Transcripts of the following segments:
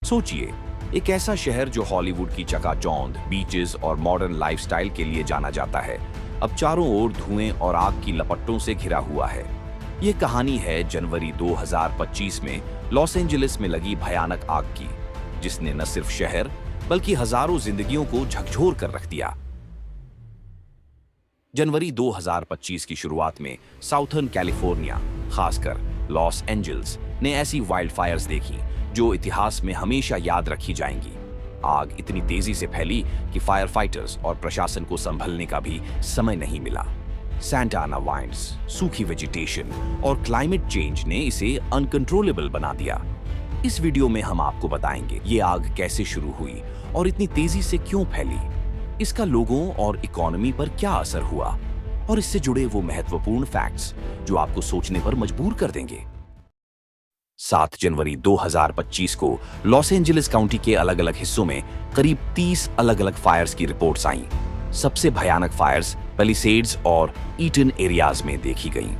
सोचिए, एक ऐसा शहर जो हॉलीवुड की चकाचौंध, बीचेस और मॉडर्न लाइफस्टाइल के लिए जाना जाता है, अब चारों ओर धुएं और आग की लपटों से घिरा हुआ है। ये कहानी है जनवरी 2025 में लॉस एंजलिस में लगी भयानक आग की, जिसने न सिर्फ शहर बल्कि हजारों जिंदगियों को झकझोर कर रख दिया। जनवरी 2025 की शुरुआत में साउथर्न कैलिफोर्निया, खासकर लॉस एंजल्स ने ऐसी वाइल्डफायर्स देखी जो इतिहास में हमेशा याद रखी जाएंगी। आग इतनी तेजी से फैली कि फायर फाइटर्स और प्रशासन को संभलने का भी समय नहीं मिला। सैंटा आना वाइंड्स, सूखी वेजिटेशन और क्लाइमेट चेंज ने इसे अनकंट्रोलेबल बना दिया। इस वीडियो में हम आपको बताएंगे ये आग कैसे शुरू हुई और इतनी तेजी से क्यों फैली, इसका लोगों और इकोनॉमी पर क्या असर हुआ और इससे जुड़े वो महत्वपूर्ण फैक्ट्स जो आपको सोचने पर मजबूर कर देंगे। 7 जनवरी 2025 को लॉस एंजलिस काउंटी के अलग अलग हिस्सों में करीब 30 अलग अलग फायर्स की रिपोर्ट्स आईं। सबसे भयानक फायर्स पैलिसेड्स और ईटन एरियाज में देखी गईं।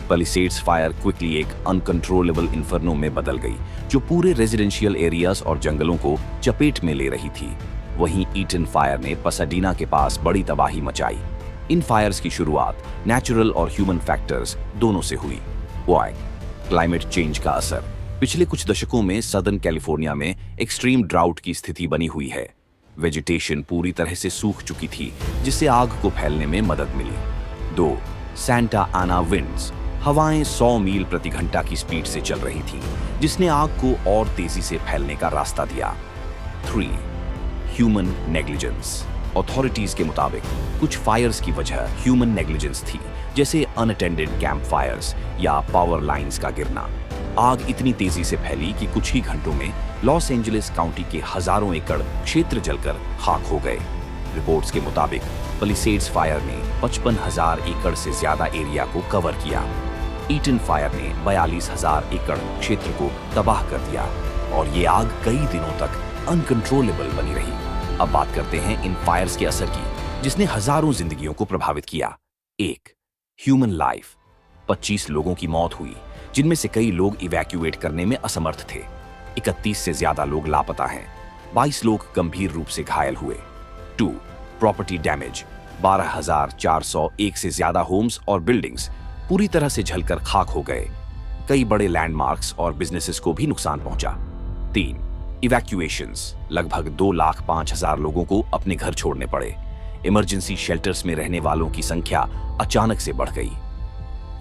पैलिसेड्स फायर क्विकली एक अनकंट्रोलेबल इन्फर्नो में बदल गई, जो पूरे रेजिडेंशियल एरियाज और जंगलों को चपेट में ले रही थी। वहीं ईटन फायर ने पसाडीना के पास बड़ी तबाही मचाई। इन फायर्स की शुरुआत नेचुरल और ह्यूमन फैक्टर्स दोनों से हुई। क्लाइमेट चेंज का असर। पिछले कुछ दशकों में सदर्न कैलिफोर्निया में एक्सट्रीम ड्राउट की स्थिति बनी हुई है। वेजिटेशन पूरी तरह से सूख चुकी थी, जिससे आग को फैलने में मदद मिली। 2 सैंटा आना विंड्स। हवाएं 100 मील प्रति घंटा की स्पीड से चल रही थी, जिसने आग को और तेजी से फैलने का रास्ता दिया। 3 ह्यूमन नेग्लिजेंस। अथॉरिटीज के मुताबिक कुछ फायर्स की वजह ह्यूमन नेग्लिजेंस थी, जैसे अनअटेंडेड कैंप फायर्स या पावर लाइंस का गिरना। आग इतनी तेजी से फैली कि कुछ ही घंटों में लॉस एंजलिस काउंटी के हजारों एकड़ क्षेत्र जलकर खाक हो गए। रिपोर्ट्स के मुताबिक पैलिसेड्स फायर ने 55,000 एकड़ से ज्यादा एरिया को कवर किया। ईटन फायर ने 42,000 एकड़ क्षेत्र को तबाह कर दिया और ये आग कई दिनों तक अनकंट्रोलेबल बनी रही। अब बात करते हैं इन फायर्स के असर की, जिसने हजारों जिंदगियों को प्रभावित किया। 1 ह्यूमन लाइफ। 25 लोगों की मौत हुई, जिनमें से कई लोग इवैक्यूएट करने में असमर्थ थे। 31 से ज्यादा लोग लापता हैं। 22 लोग गंभीर रूप से घायल हुए। 2 प्रॉपर्टी डैमेज। 12,401 से ज्यादा होम्स और बिल्डिंग्स पूरी तरह से जलकर खाक हो गए। कई बड़े लैंडमार्क्स और बिजनेसेस को भी नुकसान पहुंचा। 3 इवैक्यूएशंस। लगभग 2,05,000 लोगों को अपने घर छोड़ने पड़े। इमरजेंसी शेल्टर्स में रहने वालों की संख्या अचानक से बढ़ गई।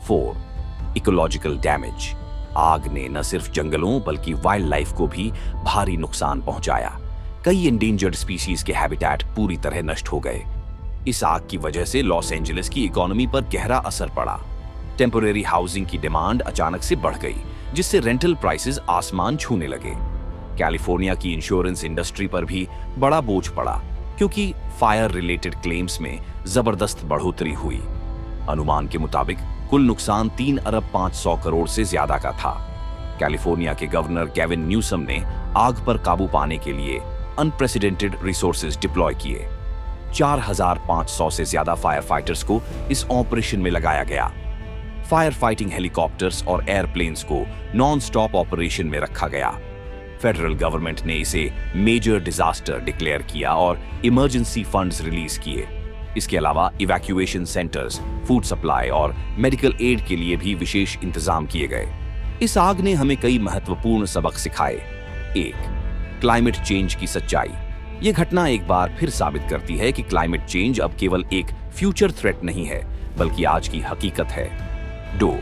4 इकोलॉजिकल डैमेज। आग ने न सिर्फ जंगलों बल्कि वाइल्ड लाइफ को भी भारी नुकसान पहुंचाया। कई एंडेंजर्ड स्पीशीज के हैबिटेट पूरी तरह नष्ट हो गए। इस आग की वजह से लॉस एंजलिस की इकोनॉमी पर गहरा असर पड़ा। टेम्परेरी हाउसिंग की डिमांड अचानक से बढ़ गई, जिससे रेंटल प्राइसेस आसमान छूने लगे। कैलिफोर्निया की इंश्योरेंस इंडस्ट्री पर भी बड़ा बोझ पड़ा, क्योंकि फायर रिलेटेड क्लेम्स में जबरदस्त बढ़ोतरी हुई। अनुमान के मुताबिक कुल नुकसान 3 अरब 500 करोड़ से ज्यादा का था। कैलिफोर्निया के गवर्नर गेविन न्यूसम ने आग पर काबू पाने के लिए अनप्रेसिडेंटेड रिसोर्सेज डिप्लॉय किए। 4,500 से ज्यादा फायर फाइटर्स को इस ऑपरेशन में लगाया गया। फायर फाइटिंग हेलीकॉप्टर्स और एयरप्लेन्स को नॉन स्टॉप ऑपरेशन में रखा गया। फेडरल गवर्नमेंट ने इसे मेजर डिजास्टर डिक्लेयर किया और इमरजेंसी फंड्स रिलीज किए। इसके अलावा इवैक्यूएशन सेंटर्स, फूड सप्लाई और मेडिकल एड के लिए भी विशेष इंतजाम किए गए। इस आग ने हमें कई महत्वपूर्ण सबक सिखाए। 1 क्लाइमेट चेंज की सच्चाई। यह घटना एक बार फिर साबित करती है कि क्लाइमेट चेंज अब केवल एक फ्यूचर थ्रेट नहीं है, बल्कि आज की हकीकत है। 2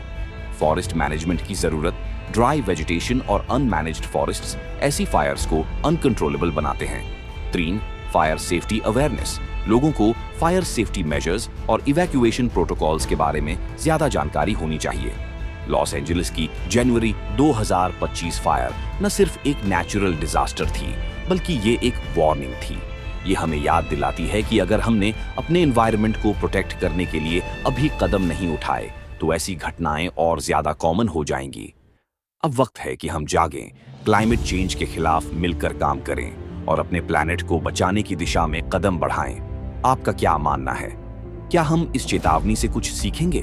फॉरेस्ट मैनेजमेंट की जरूरत। ड्राई वेजिटेशन और अनमैनेज्ड फॉरेस्ट्स ऐसी फायर्स को अनकंट्रोलेबल बनाते हैं। 3 फायर सेफ्टी अवेयरनेस। लोगों को फायर सेफ्टी मेजर्स और इवैक्यूएशन प्रोटोकॉल्स के बारे में ज्यादा जानकारी होनी चाहिए। लॉस एंजलिस की जनवरी 2025 फायर न सिर्फ एक नेचुरल डिजास्टर थी, बल्कि ये एक वार्निंग थी। ये हमें याद दिलाती है कि अगर हमने अपने एनवायरनमेंट को प्रोटेक्ट करने के लिए अभी कदम नहीं उठाए, तो ऐसी घटनाएं और ज्यादा कॉमन हो जाएंगी। अब वक्त है कि हम जागें, क्लाइमेट चेंज के खिलाफ मिलकर काम करें और अपने प्लैनेट को बचाने की दिशा में कदम बढ़ाएं। आपका क्या मानना है? क्या हम इस चेतावनी से कुछ सीखेंगे?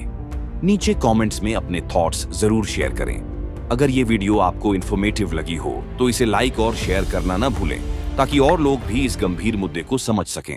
नीचे कमेंट्स में अपने थॉट्स जरूर शेयर करें। अगर ये वीडियो आपको इन्फॉर्मेटिव लगी हो तो इसे लाइक और शेयर करना ना भूलें ताकि और लोग भी इस गंभीर मुद्दे को समझ सकें।